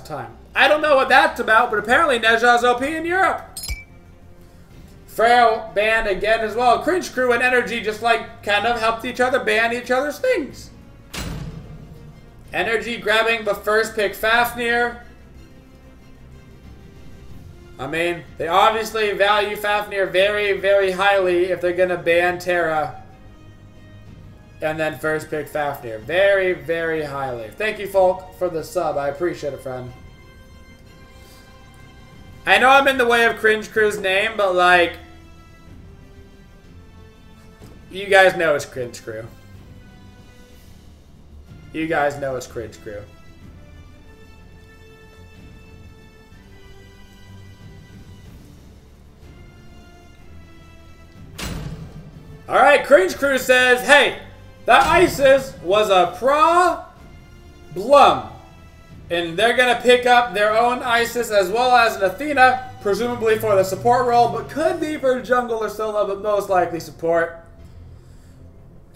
Time. I don't know what that's about, but apparently Neja's OP in Europe. Frail banned again as well. Cringe Crew and NRG just like kind of helped each other ban each other's things. NRG grabbing the first pick Fafnir. I mean, they obviously value Fafnir very, very highly if they're gonna ban Terra. And then first pick Fafnir. Very, very highly. Thank you, Folk, for the sub. I appreciate it, friend. I know I'm in the way of Cringe Crew's name, but like, you guys know it's Cringe Crew. You guys know it's Cringe Crew. Alright, Cringe Crew says, hey, that ISIS was a problem. And they're going to pick up their own ISIS as well as an Athena, presumably for the support role, but could be for jungle or solo, but most likely support.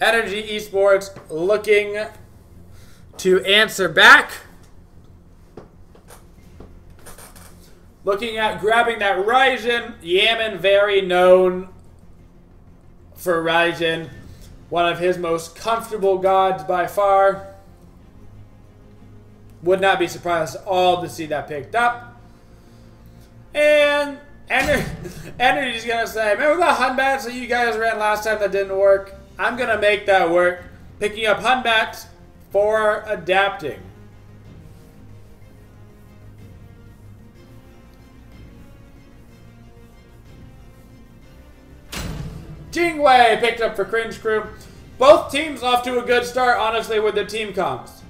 NRG Esports looking to answer back. Looking at grabbing that Ryzen. Yaman, very known for Ryzen. One of his most comfortable gods by far. Would not be surprised at all to see that picked up. And Energy's going to say, remember the Hunbats that you guys ran last time that didn't work? I'm going to make that work. Picking up Hunbats for adapting. Jingwei picked up for Cringe Crew. Both teams off to a good start, honestly, with their team comps.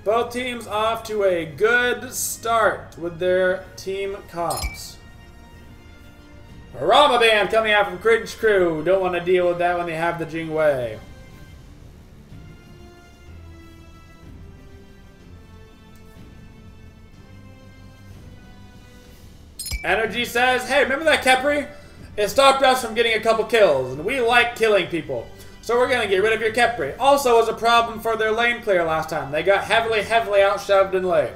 Both teams off to a good start with their team comps. Rama Band coming out from Cringe Crew. Don't want to deal with that when they have the Jingwei. Energy says, hey, remember that Kepri? It stopped us from getting a couple kills, and we like killing people. So we're going to get rid of your Kepri. Also was a problem for their lane clear last time. They got heavily outshoved in lane.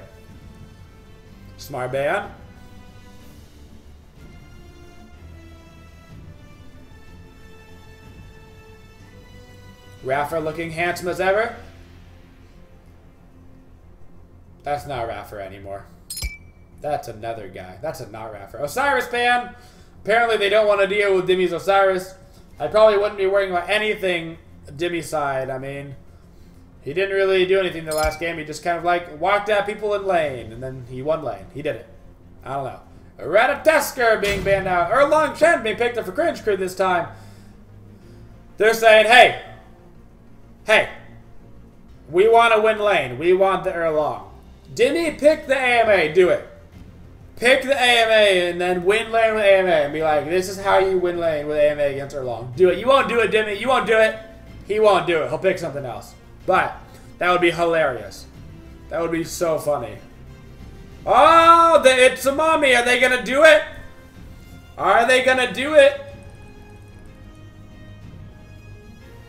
Smart band. Raffer looking handsome as ever. That's not Raffer anymore. That's another guy. That's a not Raffer. Osiris band. Apparently they don't want to deal with Dimmy's Osiris. I probably wouldn't be worrying about anything Dimmy side. I mean, he didn't really do anything the last game. He just kind of like walked at people in lane, and then he won lane. He did it. I don't know. Ratatesker being banned out. Erlong Chen being picked up for Cringe Crew this time. They're saying, hey, we want to win lane. We want the Erlong. Dimmy, pick the AMA. Do it. Pick the AMA and then win lane with AMA and be like, this is how you win lane with AMA against Erlong. Do it. You won't do it, Dimmy. You won't do it. He won't do it. He'll pick something else. But that would be hilarious. That would be so funny. Oh, the Itzumami. Are they going to do it? Are they going to do it?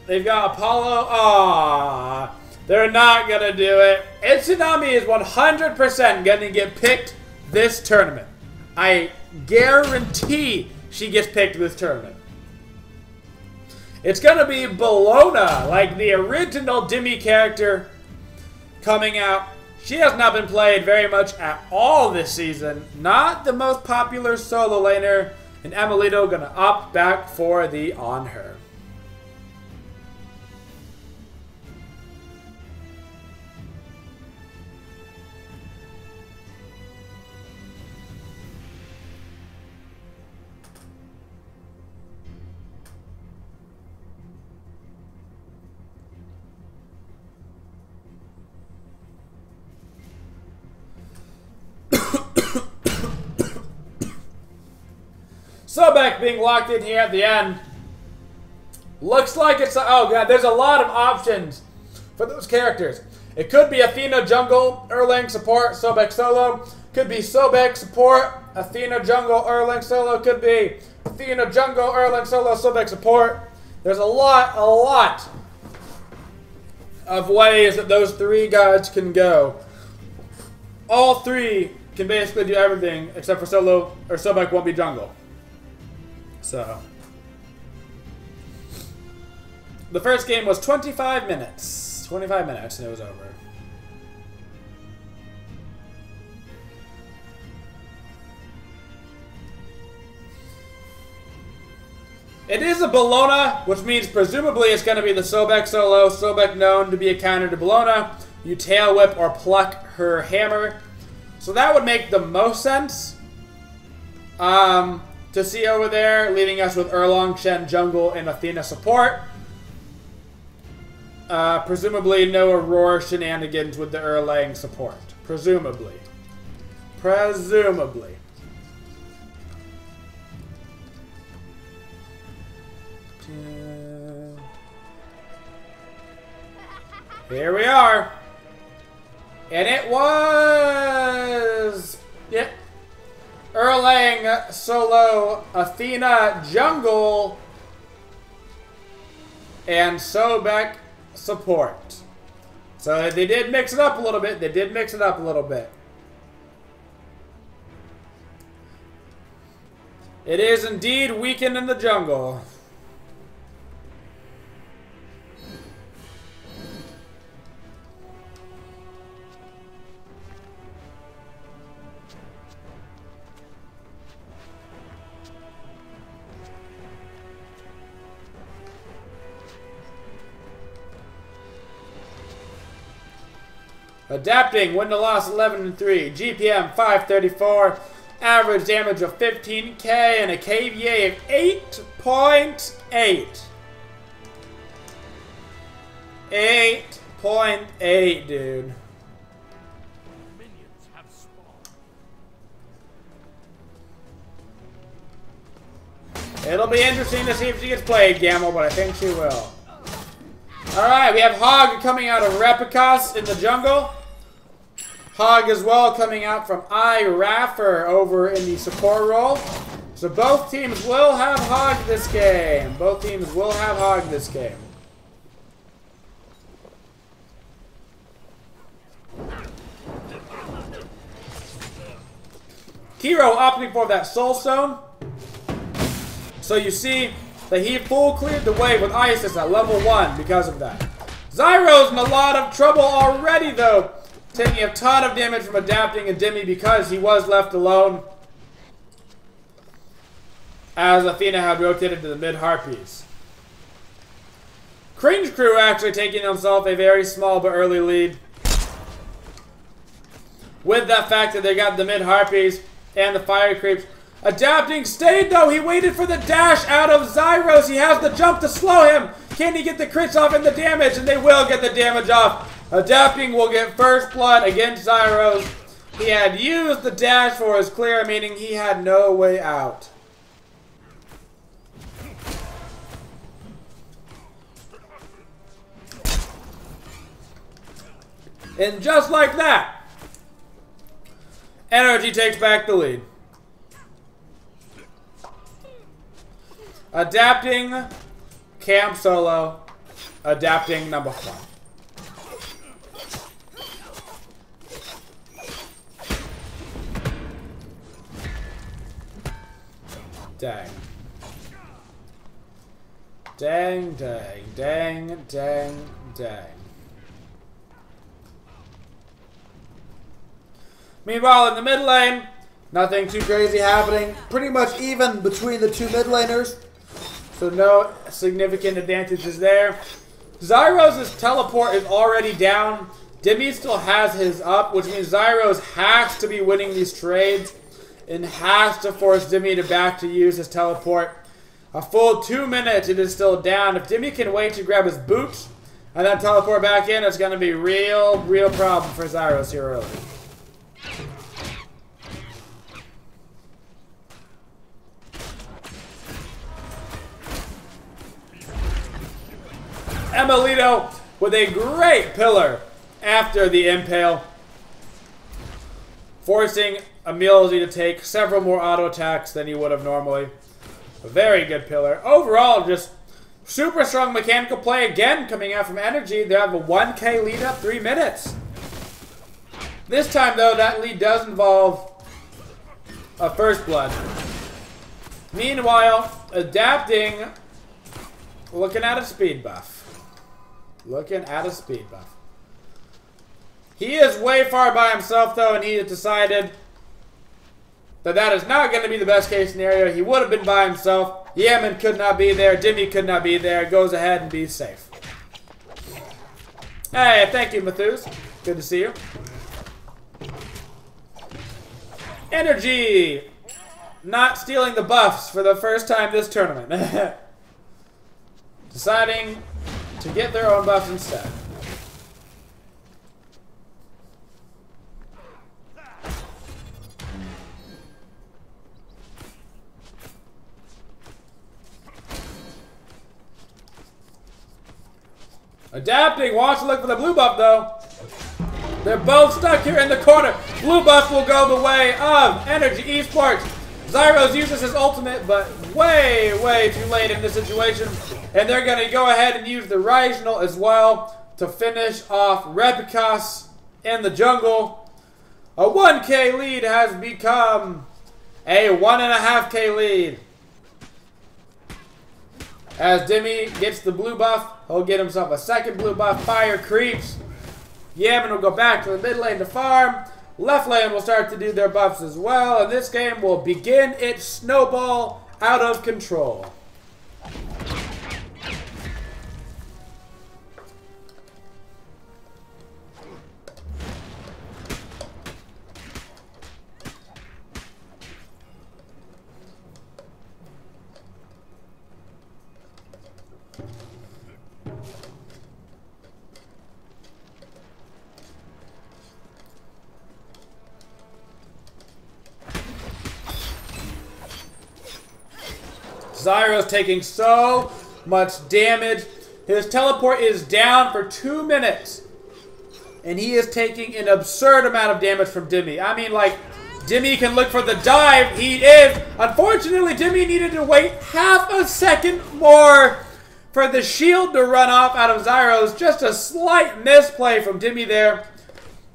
They've got Apollo. Ah, they're not going to do it. Itsunami is 100% going to get picked this tournament. I guarantee she gets picked this tournament. It's gonna be Bologna, like the original Dimmy character coming out. She has not been played very much at all this season. Not the most popular solo laner. And Emilito gonna opt back for the on her. Sobek being locked in here at the end. Looks like it's... Oh, God. There's a lot of options for those characters. It could be Athena jungle, Erlang support, Sobek solo. Could be Sobek support, Athena jungle, Erlang solo. Could be Athena, jungle, Erlang, solo, Sobek support. There's a lot of ways that those three guys can go. All three can basically do everything except for solo or Sobek won't be jungle. So the first game was 25 minutes. 25 minutes and it was over. It is a Bellona, which means presumably it's going to be the Sobek solo. Sobek known to be a counter to Bellona. You tail whip or pluck her hammer. So that would make the most sense to see over there, leaving us with Erlang, Shen, jungle, and Athena support. Presumably no Aurora shenanigans with the Erlang support. Presumably. Presumably. Here we are. And it was... Yep. Erlang, solo, Athena, jungle, and Sobek support. So they did mix it up a little bit. They did mix it up a little bit. It is indeed weekend in the jungle. Adapting, win to loss 11-3, GPM 534, average damage of 15k, and a KVA of 8.8. 8.8, dude. It'll be interesting to see if she gets played, Gamble, but I think she will. Alright, we have Hog coming out of Repicas in the jungle. Hog as well coming out from Raffer over in the support role. So both teams will have Hog this game. Both teams will have Hog this game. Kiro opting for that Soul Stone. So you see that he full cleared the way with Isis at level 1 because of that. Zyro's in a lot of trouble already though. Taking a ton of damage from adapting a Demi because he was left alone. As Athena had rotated to the mid Harpies. Cringe Crew actually taking himself a very small but early lead. With that fact that they got the mid Harpies and the fire creeps. Adapting stayed though. He waited for the dash out of Zyros. He has the jump to slow him. Can he get the crits off and the damage? And they will get the damage off. Adapting will get first blood against Zyros. He had used the dash for his clear, meaning he had no way out. And just like that, NRG takes back the lead. Adapting, camp solo, adapting number 1. Dang. Dang, dang, dang, dang, dang. Meanwhile, in the mid lane, nothing too crazy happening. Pretty much even between the two mid laners. So no significant advantages there. Zyros' teleport is already down. Demi still has his up, which means Zyros has to be winning these trades and has to force Demi to back to use his teleport. A full 2 minutes, it is still down. If Demi can wait to grab his boots and then teleport back in, it's going to be real problem for Zyros here early. Emilito with a great pillar after the impale, forcing Emilzy to take several more auto attacks than he would have normally. A very good pillar. Overall, just super strong mechanical play again coming out from NRG. They have a 1K lead up 3 minutes. This time, though, that lead does involve a first blood. Meanwhile, adapting, looking at a speed buff. Looking at a speed buff. He is way far by himself, though, and he has decided that that is not going to be the best case scenario. He would have been by himself. Yemen could not be there. Dimmy could not be there. Goes ahead and be safe. Hey, thank you, Mathus. Good to see you. NRG not stealing the buffs for the first time this tournament. Deciding to get their own buffs instead. Adapting wants to look for the blue buff, though. They're both stuck here in the corner. Blue buff will go the way of NRG Esports. Zyros uses his ultimate, but way, way too late in this situation. And they're going to go ahead and use the Regional as well to finish off Repicas in the jungle. A 1K lead has become a 1.5K lead. As Dimmy gets the blue buff, he'll get himself a second blue buff. Fire creeps. Yemen will go back to the mid lane to farm. Left lane will start to do their buffs as well. And this game will begin its snowball out of control. Zyro's taking so much damage. His teleport is down for 2 minutes. And he is taking an absurd amount of damage from Dimmy. I mean, like, Dimmy can look for the dive. He is. Unfortunately, Dimmy needed to wait half a second more for the shield to run off out of Zyro's. Just a slight misplay from Dimmy there.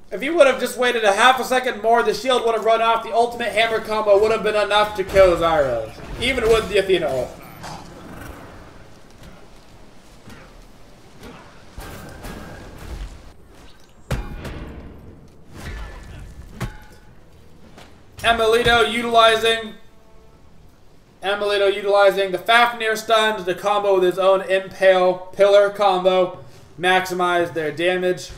If he would have just waited a half a second more, the shield would have run off. The ultimate hammer combo would have been enough to kill Zyro's, even with the Athena ult. Emilito utilizing the Fafnir stuns to combo with his own Impale Pillar combo, maximize their damage.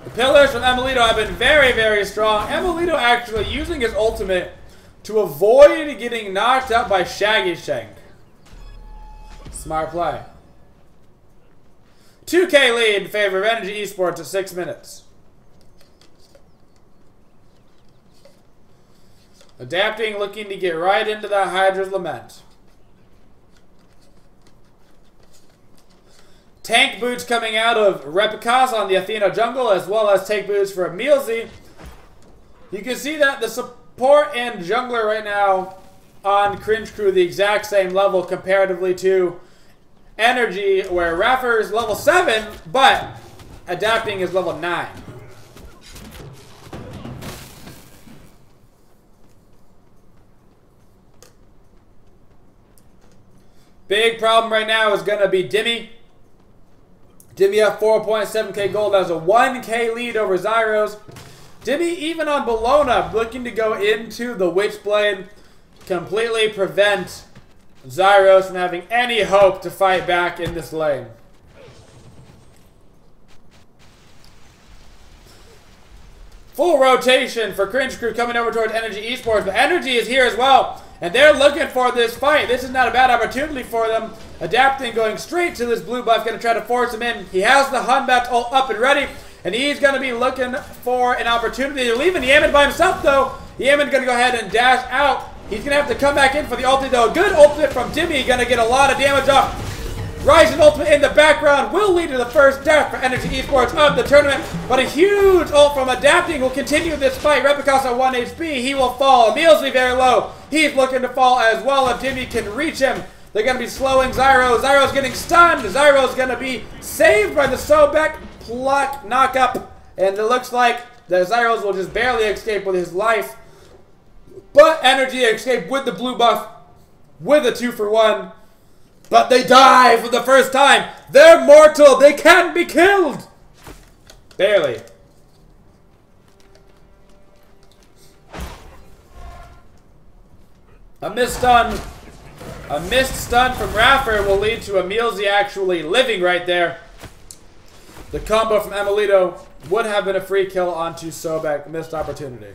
The pillars from Emilito have been very, very strong. Emilito actually using his ultimate to avoid getting knocked out by Shaggy Shank. Smart play. 2K lead in favor of NRG Esports at 6 minutes. Adapting, looking to get right into that Hydra's Lament. Tank boots coming out of Repicas on the Athena jungle, as well as tank boots for Emilzy. You can see that the support and jungler right now on Cringe Crew the exact same level comparatively to NRG, where Raffer is level 7, but Adapting is level 9. Big problem right now is going to be Dimmy. Dimmy at 4.7k gold has a 1k lead over Zyros. Dimmy, even on Bellona, looking to go into the Witchblade, completely prevent Zyros from having any hope to fight back in this lane. Full rotation for Cringe Crew coming over towards NRG Esports, but NRG is here as well, and they're looking for this fight. This is not a bad opportunity for them. Adapting, going straight to this blue buff, going to try to force him in. He has the Hunbat ult up and ready, and he's going to be looking for an opportunity. They're leaving Yemen by himself, though. Yemen going to go ahead and dash out. He's going to have to come back in for the ulti, though. Good ultimate from Dimmy, going to get a lot of damage off. Ryzen ultimate in the background will lead to the first death for NRG Esports of the tournament, but a huge ult from Adapting will continue this fight. Repicos at 1 HP, he will fall. Emil's very low. He's looking to fall as well if Dimmy can reach him. They're going to be slowing Zyro. Zyro's getting stunned. Zyro's going to be saved by the Sobek pluck knockup, and it looks like the Zyros will just barely escape with his life. But NRG escaped with the blue buff, with a 2-for-1. But they die for the first time. They're mortal. They can't be killed. Barely. A missed stun. A missed stun from Raffer will lead to Emilzy actually living right there. The combo from Emilito would have been a free kill onto Sobek. Missed opportunity.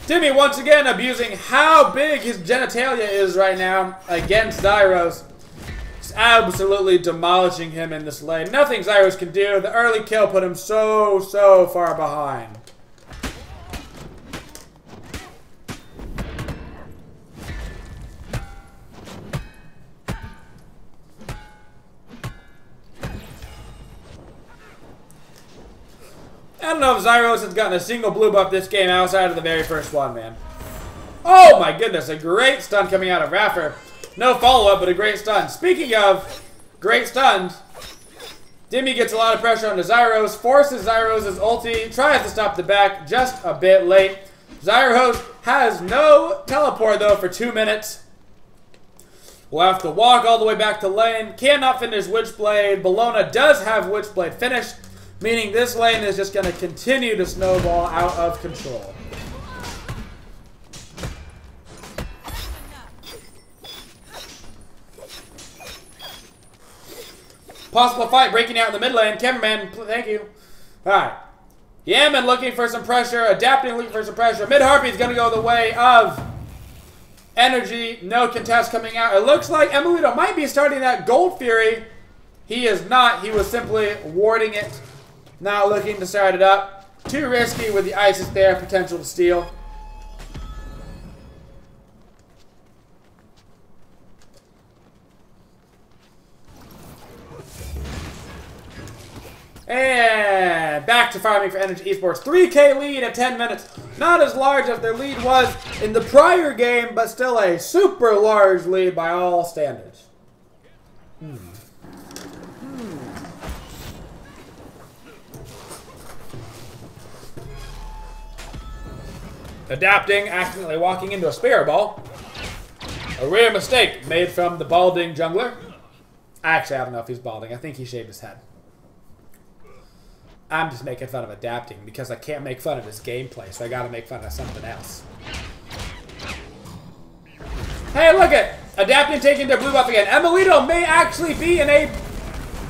Dimmy once again abusing how big his genitalia is right now against Zyros. Just absolutely demolishing him in this lane. Nothing Zyros can do. The early kill put him so far behind. I don't know if Zyros has gotten a single blue buff this game outside of the very first one, man. Oh my goodness, a great stun coming out of Raffer. No follow-up, but a great stun. Speaking of great stuns, Dimmy gets a lot of pressure on the Zyros, forces Zyros' ulti, tries to stop the back, just a bit late. Zyros has no teleport though for 2 minutes. We'll have to walk all the way back to lane. Cannot finish Witchblade. Bologna does have Witchblade finished, meaning this lane is just going to continue to snowball out of control. Possible fight breaking out in the mid lane. Cameraman, thank you. Alright. Yaman looking for some pressure. Adapting looking for some pressure. Mid Harpy is going to go the way of NRG. No contest coming out. It looks like Emilito might be starting that Gold Fury. He is not. He was simply warding it. Not looking to start it up. Too risky with the Isis there. Potential to steal. And back to farming for NRG Esports. 3K lead at 10 minutes. Not as large as their lead was in the prior game, but still a super large lead by all standards. Adapting, accidentally walking into a Spirit Ball. A rare mistake made from the balding jungler. Actually, I don't know if he's balding. I think he shaved his head. I'm just making fun of Adapting because I can't make fun of his gameplay, so I gotta make fun of something else. Hey, look at Adapting taking their blue buff again. Emilito may actually be in a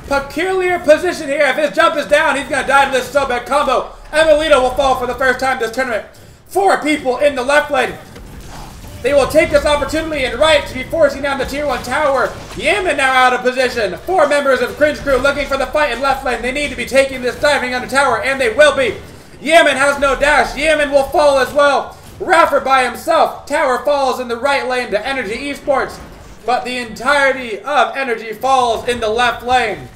peculiar position here. If his jump is down, he's gonna die to this Sobek combo. Emilito will fall for the first time this tournament. 4 people in the left lane. They will take this opportunity and right to be forcing down the tier 1 tower. Yaman now out of position. 4 members of Cringe crew looking for the fight in left lane. They need to be taking this diving on the tower, and they will be. Yaman has no dash. Yaman will fall as well. Raffer by himself. Tower falls in the right lane to NRG Esports, but the entirety of NRG falls in the left lane.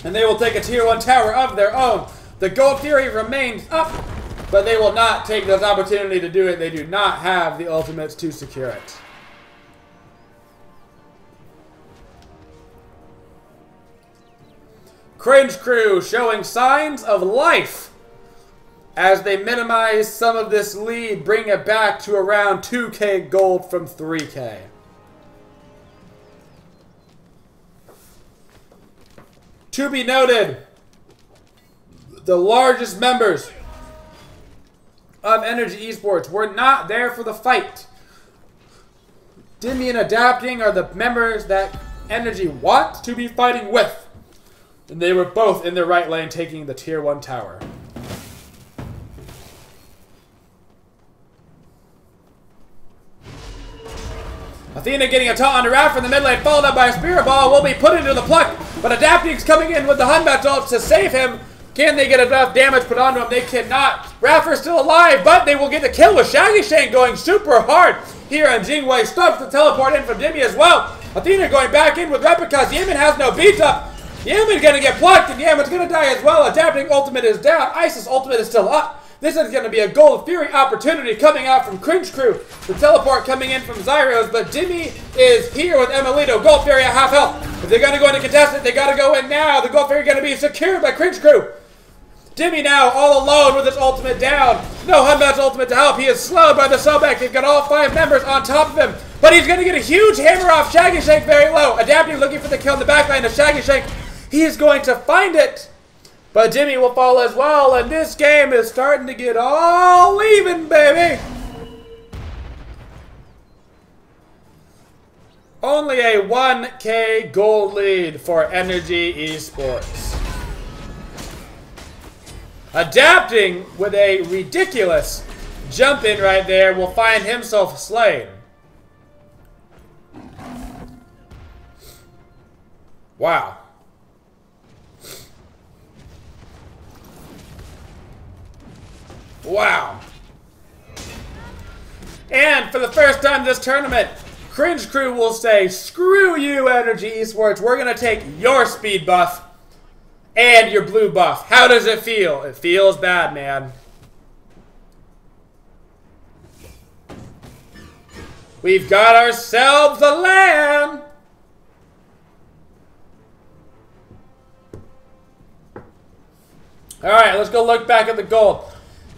And they will take a tier 1 tower of their own. The Gold Fury remains up, but they will not take this opportunity to do it. They do not have the ultimates to secure it. Cringe crew showing signs of life as they minimize some of this lead, bring it back to around 2K gold from 3K. To be noted, the largest members of NRG Esports were not there for the fight. Dimmy and Adapting are the members that NRG wants to be fighting with. And they were both in the right lane taking the tier 1 tower. Athena getting a taunt on the Raph in the mid lane, followed up by a Spirit Ball, will be put into the pluck. But Adapting's coming in with the Hunbat ult to save him. Can they get enough damage put onto him? They cannot. Raffer's still alive, but they will get the kill with Shaggy Shank going super hard here on Jingwei. Stops the teleport in from Dimmy as well. Athena going back in with Replicas. Yaman has no beats up. Yaman's going to get plucked, and Yaman's going to die as well. Adapting ultimate is down. Isis ultimate is still up. This is going to be a Gold Fury opportunity coming out from Cringe Crew. The teleport coming in from Zyros, but Dimmy is here with Emilito. Gold Fury at half health. If they're going to go into contestant, they got to go in now. The Gold Fury is going to be secured by Cringe Crew. Dimmy now all alone with his ultimate down. No Hunbat's ultimate to help. He is slowed by the Sobek. They've got all 5 members on top of him. But he's going to get a huge hammer off Shaggy Shank very low. Adapting, looking for the kill in the backline of Shaggy Shank. He is going to find it. But Dimmy will fall as well. And this game is starting to get all even, baby. Only a 1K gold lead for NRG Esports. Adapting with a ridiculous jump in right there will find himself slain. Wow. Wow. And for the first time this tournament, Cringe Crew will say, screw you, NRG Esports. We're going to take your speed buff and your blue buff. How does it feel? It feels bad, man. We've got ourselves a LAN. Alright, let's go look back at the gold.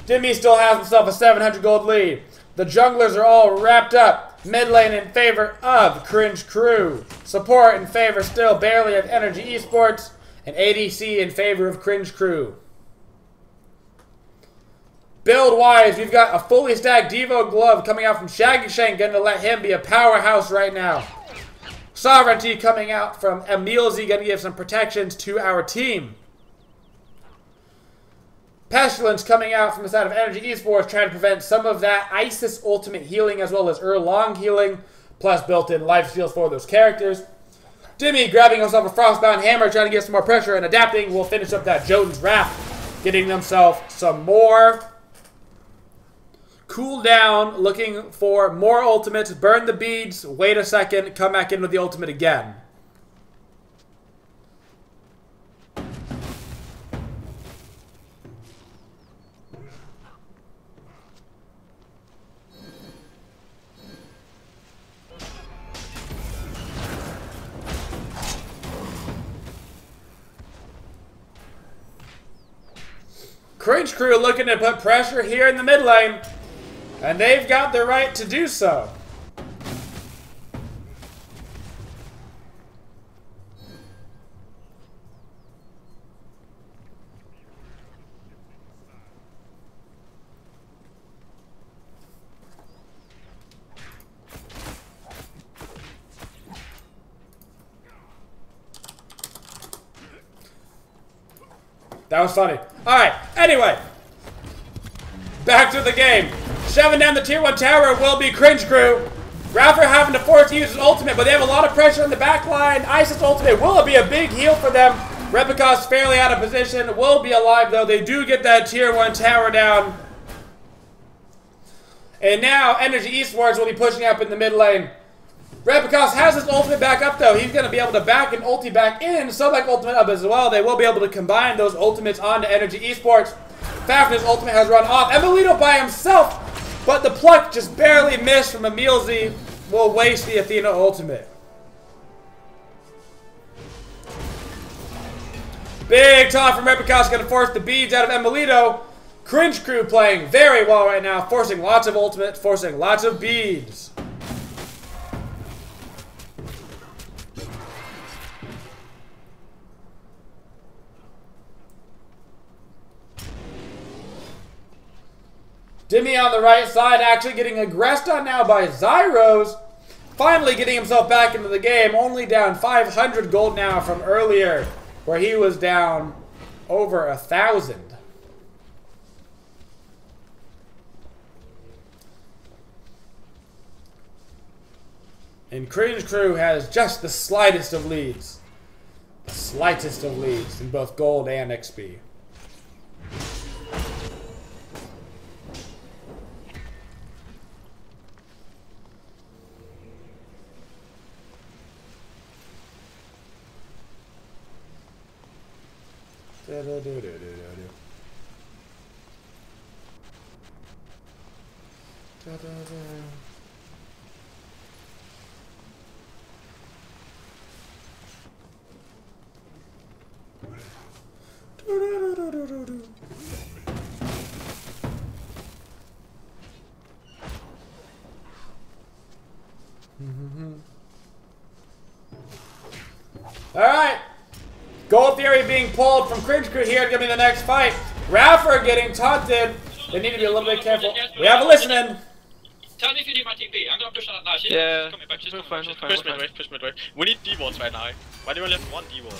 Dimmy still has himself a 700 gold lead. The junglers are all wrapped up. Mid lane in favor of Cringe Crew. Support in favor still barely of NRG Esports. And ADC in favor of Cringe Crew. Build-wise, we've got a fully stacked Devo Glove coming out from Shaggy Shank. Going to let him be a powerhouse right now. Sovereignty coming out from Emilzy. Going to give some protections to our team. Pestilence coming out from the side of NRG Esports, trying to prevent some of that Isis ultimate healing as well as Long healing. Plus built-in life steals for those characters. Dimmy grabbing himself a Frostbound Hammer, trying to get some more pressure, and Adapting will finish up that Jotun's Wrath, getting themselves some more cooldown, looking for more ultimates, burn the beads, wait a second, come back in with the ultimate again. Cringe Crew looking to put pressure here in the mid lane, and they've got the right to do so. That was funny. Alright, anyway. Back to the game. Shoving down the tier 1 tower will be Cringe Crew. Raffer having to force to use his ultimate, but they have a lot of pressure in the back line. Isis ultimate will be a big heal for them. Replica's fairly out of position. Will be alive, though. They do get that tier 1 tower down. And now, NRG Esports will be pushing up in the mid lane. Replicas has his ultimate back up, though. He's going to be able to back an ulti back in. Sobek ultimate up as well. They will be able to combine those ultimates onto NRG Esports. Fafnir's ultimate has run off. Emilito by himself, but the pluck just barely missed from Emilzy. Will waste the Athena ultimate. Big taunt from Replicas, going to force the beads out of Emilito. Cringe Crew playing very well right now, forcing lots of ultimates, forcing lots of beads. Dimmy on the right side actually getting aggressed on now by Zyros. Finally getting himself back into the game. Only down 500 gold now from earlier, where he was down over 1,000. And Cringe Crew has just the slightest of leads. The slightest of leads in both gold and XP. Alright. Gold Theory being pulled from Cringe Crew here. Give me the next fight. Raffer getting taunted. They need to be a little bit careful. We have a listening. Tell me if you need my TP. I'm gonna push on it now. She's coming back. She's coming back. Push mid wave. We need D-wards right now. Why do we only have one D-ward?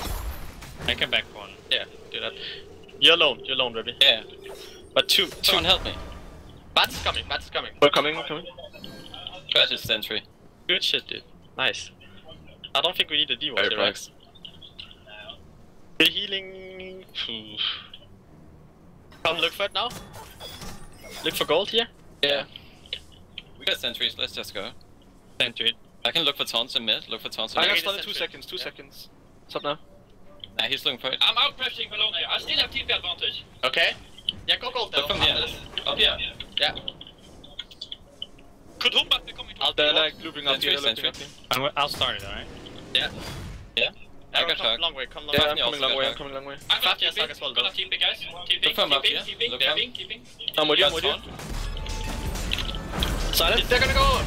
I can back one. Yeah, do that. You're alone, Ruby. Yeah. But two. Someone help me. Bats is coming. We're coming. First is sentry. Good shit, dude. Nice. I don't think we need a D-ward here, Rex. We're healing. Come look for it now. Look for gold here. Yeah. We got sentries, let's just go. Sentry. I can look for taunts in mid, look for taunts in I mid. got started 2 seconds, 2 seconds. What's up now? Nah, he's looking for it. I'm out pressing below there. I still have TP advantage. Okay. Yeah, go gold Look from here. Up here. Yeah. Could Humbat be coming to They're like looping up here, I'll start it, alright? Yeah. Yeah. I got come long way, Yeah, I'm coming long way, I'm Flat, TP, yes, as well, gonna TP guys. TP, Look from up here. keeping. I'm with you. Silent, they're gonna go!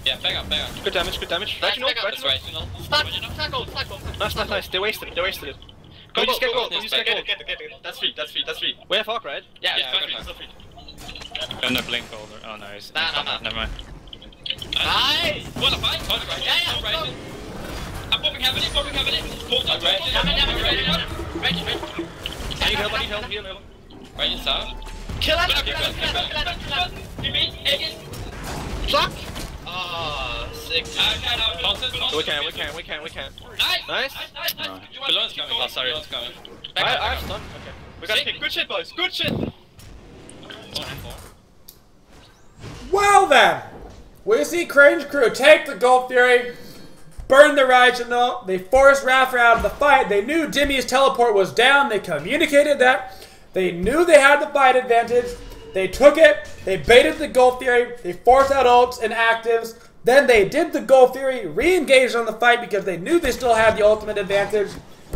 Yeah, back up. Good damage. Back up, that's right, you know. Stack gold. Nice, they wasted it. Go, just get gold, Get it. That's free. We have Hawk, right? Yeah, it's free. Gonna blink holder. Oh no, he's Nah. never mind. Nice! What a fight! Yeah, right. I'm popping heavily. Hold right. Heal. Right inside. Kill it! Fuck! Ah, sick. We can. Nice. Balloon's coming. Oh, sorry, it's coming. I have stun. Okay. We got pick. Good shit, boys. Good shit! Well then, we see Cringe Crew take the Gold Theory, burn the Regional, they forced Raffer out of the fight. They knew Dimmy's teleport was down, they communicated that. They knew they had the fight advantage. They took it, they baited the Gold Theory, they forced out ults and actives. Then they did the Gold Theory, re-engaged on the fight because they knew they still had the ultimate advantage.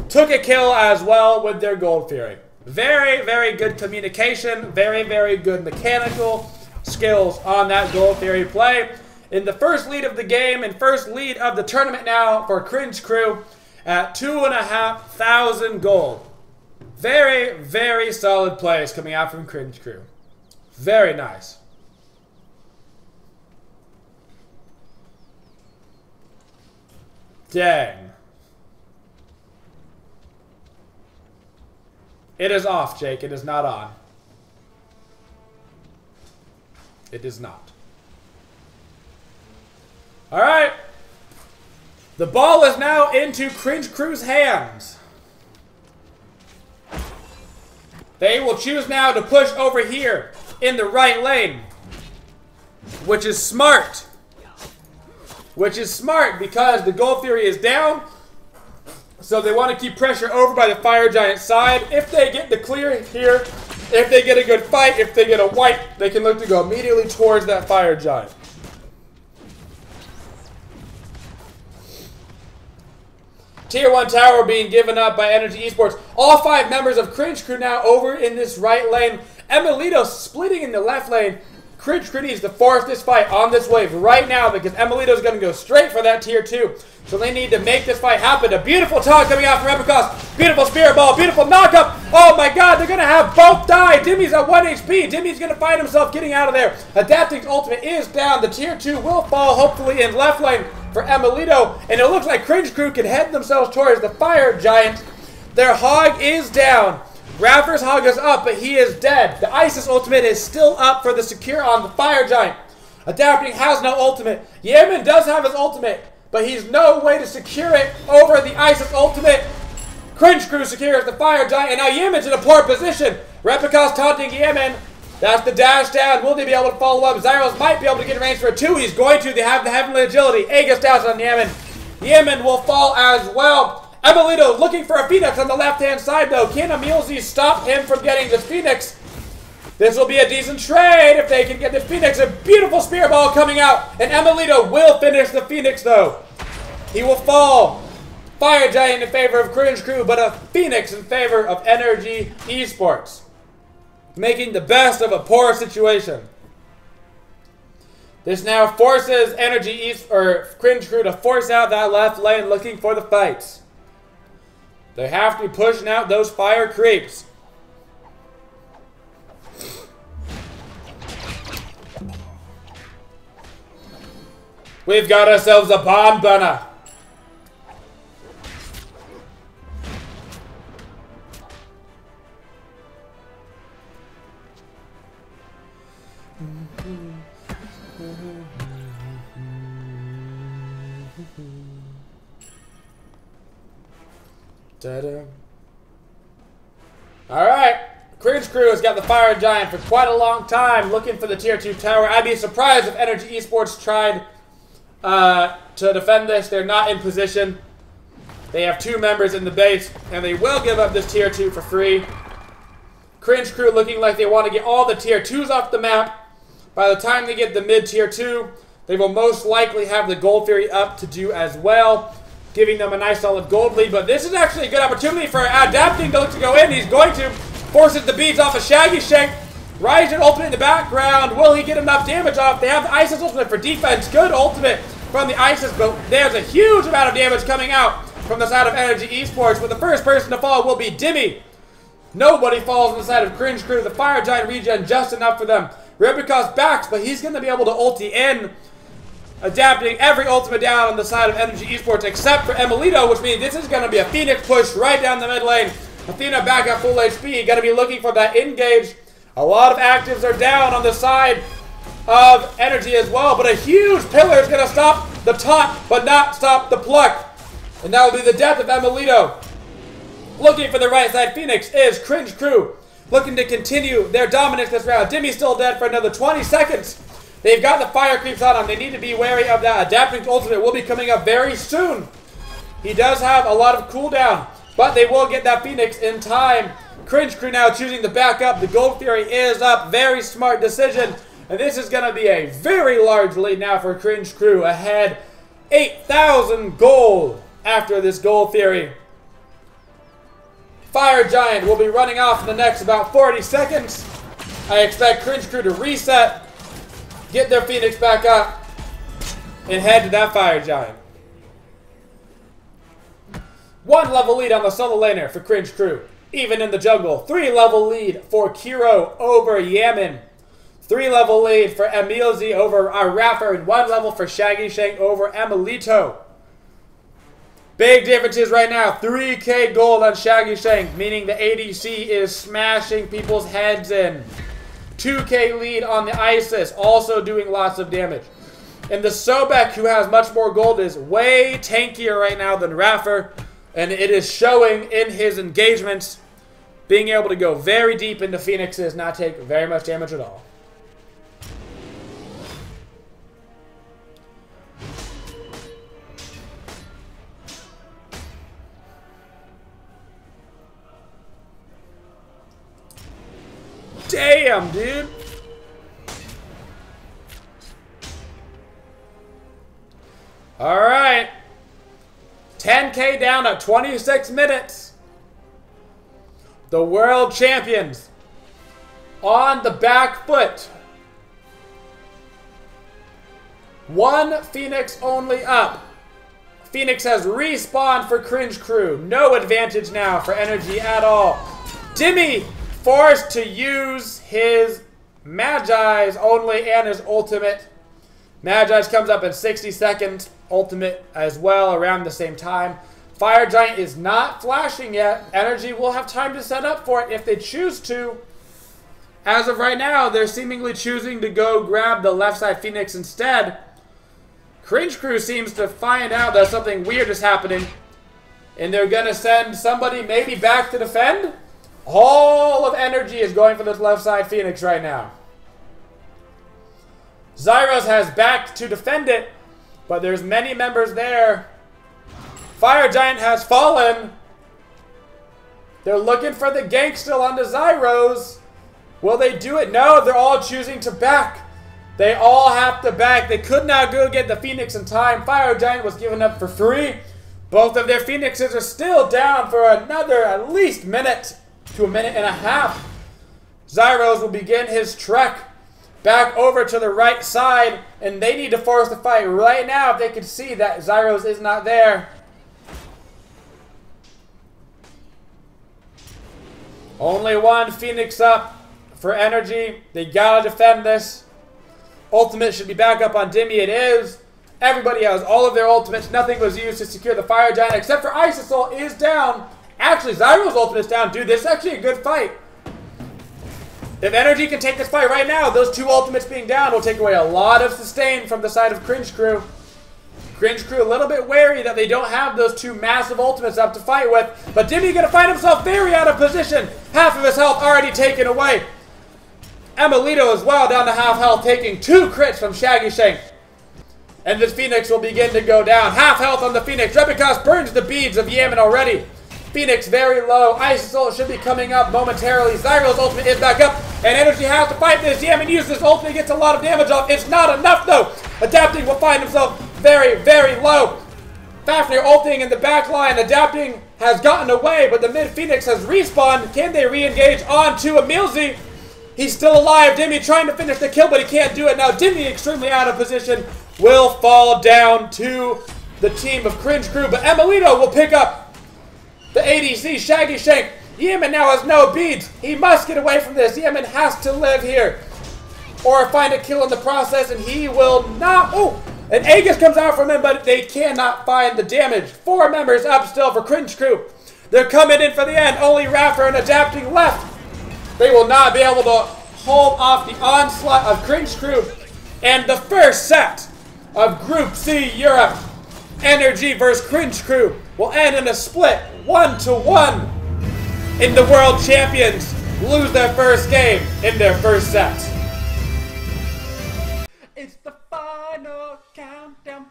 Took a kill as well with their Gold Theory. Very, very good communication, very, very good mechanical skills on that Gold Theory play. In the first lead of the game and first lead of the tournament now for Cringe Crew at 2,500 gold. Very, very solid plays coming out from Cringe Crew. Very nice. Dang. It is off, Jake. It is not on. It is not. Alright. The ball is now into Cringe Crew's hands. They will choose now to push over here in the right lane. Which is smart. Because the Gold Theory is down. So they want to keep pressure over by the Fire Giant side. If they get the clear here, if they get a good fight, if they get a wipe, they can look to go immediately towards that Fire Giant. Tier 1 tower being given up by NRG Esports. All 5 members of Cringe Crew now over in this right lane. Emilito splitting in the left lane. Cringe Crew needs to force this fight on this wave right now because Emilito's going to go straight for that tier 2. So they need to make this fight happen. A beautiful taunt coming out from Epicos. Beautiful spirit ball. Beautiful knockup. Oh my god, they're going to have both die. Dimmy's at 1 HP. Dimmy's going to find himself getting out of there. Adapting's ultimate is down. The tier 2 will fall hopefully in left lane for Emilito. And it looks like Cringe Crew can head themselves towards the Fire Giant. Their hog is down. Raffer's hog is up, but he is dead. The Isis ultimate is still up for the secure on the Fire Giant. Adapting has no ultimate. Yemen does have his ultimate, but he's no way to secure it over the Isis ultimate. Cringe Crew secures the Fire Giant, and now Yemen's in a poor position. Replicas taunting Yemen. That's the dash down. Will they be able to follow up? Zyros might be able to get range for a 2. He's going to. They have the heavenly agility. Aegis dash on Yemen. Yemen will fall as well. Emilito looking for a Phoenix on the left-hand side, though. Can Emilzy stop him from getting this Phoenix? This will be a decent trade if they can get this Phoenix. A beautiful spear ball coming out. And Emilito will finish the Phoenix, though. He will fall. Fire Giant in favor of Cringe Crew, but a Phoenix in favor of NRG Esports. Making the best of a poor situation. This now forces Cringe Crew to force out that left lane looking for the fights. They have to be pushing out those fire creeps. We've got ourselves a bomb gunner. Alright, Cringe Crew has got the Fire Giant for quite a long time, looking for the tier 2 tower. I'd be surprised if NRG Esports tried to defend this. They're not in position. They have 2 members in the base, and they will give up this tier 2 for free. Cringe Crew looking like they want to get all the tier 2s off the map. By the time they get the mid tier 2, they will most likely have the Gold Fury up to do as well, giving them a nice solid gold lead. But this is actually a good opportunity for Adapting to look to go in. He's going to. Forces the beads off of Shaggy Shank. Ryzen ultimate in the background. Will he get enough damage off? They have the Isis ultimate for defense. Good ultimate from the Isis, but there's a huge amount of damage coming out from the side of NRG Esports. But the first person to fall will be Dimmy. Nobody falls on the side of Cringe Crew. The Fire Giant regen just enough for them. Rubicon's backs, but he's going to be able to ulti in. Adapting every ultimate down on the side of NRG Esports except for Emilito, which means this is going to be a Phoenix push right down the mid lane. Athena back at full HP, going to be looking for that engage. A lot of actives are down on the side of NRG as well, but a huge pillar is going to stop the taunt, but not stop the pluck. And that will be the death of Emilito. Looking for the right side Phoenix is Cringe Crew, looking to continue their dominance this round. Dimmy's still dead for another 20 seconds. They've got the fire creeps on him. They need to be wary of that. Adapting ultimate will be coming up very soon. He does have a lot of cooldown, but they will get that Phoenix in time. Cringe Crew now choosing to back up. The Gold Fury is up. Very smart decision. And this is going to be a very large lead now for Cringe Crew. Ahead 8,000 gold after this Gold Fury. Fire Giant will be running off in the next about 40 seconds. I expect Cringe Crew to reset, get their Phoenix back up, and head to that Fire Giant. 1 level lead on the solo laner for Cringe Crew. Even in the jungle. 3 level lead for Kiro over Yaman. 3 level lead for Emilzy over Raffer, and 1 level for Shaggy Shank over Emilito. Big differences right now. 3k gold on Shaggy Shank, meaning the ADC is smashing people's heads in. 2k lead on the Isis, also doing lots of damage. And the Sobek, who has much more gold, is way tankier right now than Raffer. And it is showing in his engagements, being able to go very deep into Phoenixes, not take very much damage at all. Damn, dude. All right. 10k down at 26 minutes. The world champions on the back foot. 1 Phoenix only up. Phoenix has respawned for Cringe Crew. No advantage now for NRG at all. Dimmy forced to use his Magi's only and his ultimate. Magi's comes up in 60 seconds. Ultimate as well around the same time. Fire Giant is not flashing yet. NRG will have time to set up for it if they choose to. As of right now, they're seemingly choosing to go grab the left side Phoenix instead. Cringe Crew seems to find out that something weird is happening, and they're going to send somebody maybe back to defend. All of NRG is going for this left side Phoenix right now. Zyros has backed to defend it, but there's many members there Fire Giant has fallen. They're looking for the gank still onto Zyros. Will they do it? No, they're all choosing to back. They all have to back. They could not go get the Phoenix in time. Fire Giant was given up for free. Both of their Phoenixes are still down for another at least minute to a minute and a half. Zyros will begin his trek back over to the right side, and they need to force the fight right now if they can see that Zyros is not there. Only one Phoenix up for NRG. They gotta defend this. Ultimate should be back up on Dimmy. It is. Everybody has all of their ultimates. Nothing was used to secure the Fire Giant except for Ice Assault is down. Actually, Zyro's ultimate's down. Dude, this is actually a good fight. If NRG can take this fight right now, those two ultimates being down will take away a lot of sustain from the side of Cringe Crew. Cringe Crew a little bit wary that they don't have those two massive ultimates up to fight with. But Dimmy gonna find himself very out of position. Half of his health already taken away. Emilito as well down to half health, taking 2 crits from Shaggy Shank. And this Phoenix will begin to go down. Half health on the Phoenix. Rebecca burns the beads of Yaman already. Phoenix very low. Ice Assault should be coming up momentarily. Zyro's ultimate is back up. And NRG has to fight this. Yaman uses his ultimate, gets a lot of damage off. It's not enough though. Adapting will find himself very, very low. Fafnir ulting in the back line. Adapting has gotten away, but the mid Phoenix has respawned. Can they re-engage onto Emilzy? He's still alive. Dimmy trying to finish the kill, but he can't do it now. Dimmy extremely out of position. Will fall down to the team of Cringe Crew, but Emilito will pick up the ADC, Shaggy Shank. Yaman now has no beads. He must get away from this. Yaman has to live here or find a kill in the process, and he will not. Oh, and Aegis comes out from him, but they cannot find the damage. 4 members up still for Cringe Crew. They're coming in for the end. Only Raffer and Adapting left. They will not be able to hold off the onslaught of Cringe Crew. And the first set of Group C Europe, NRG versus Cringe Crew, will end in a split 1-1. And the world champions lose their first game in their first set. It's the final countdown.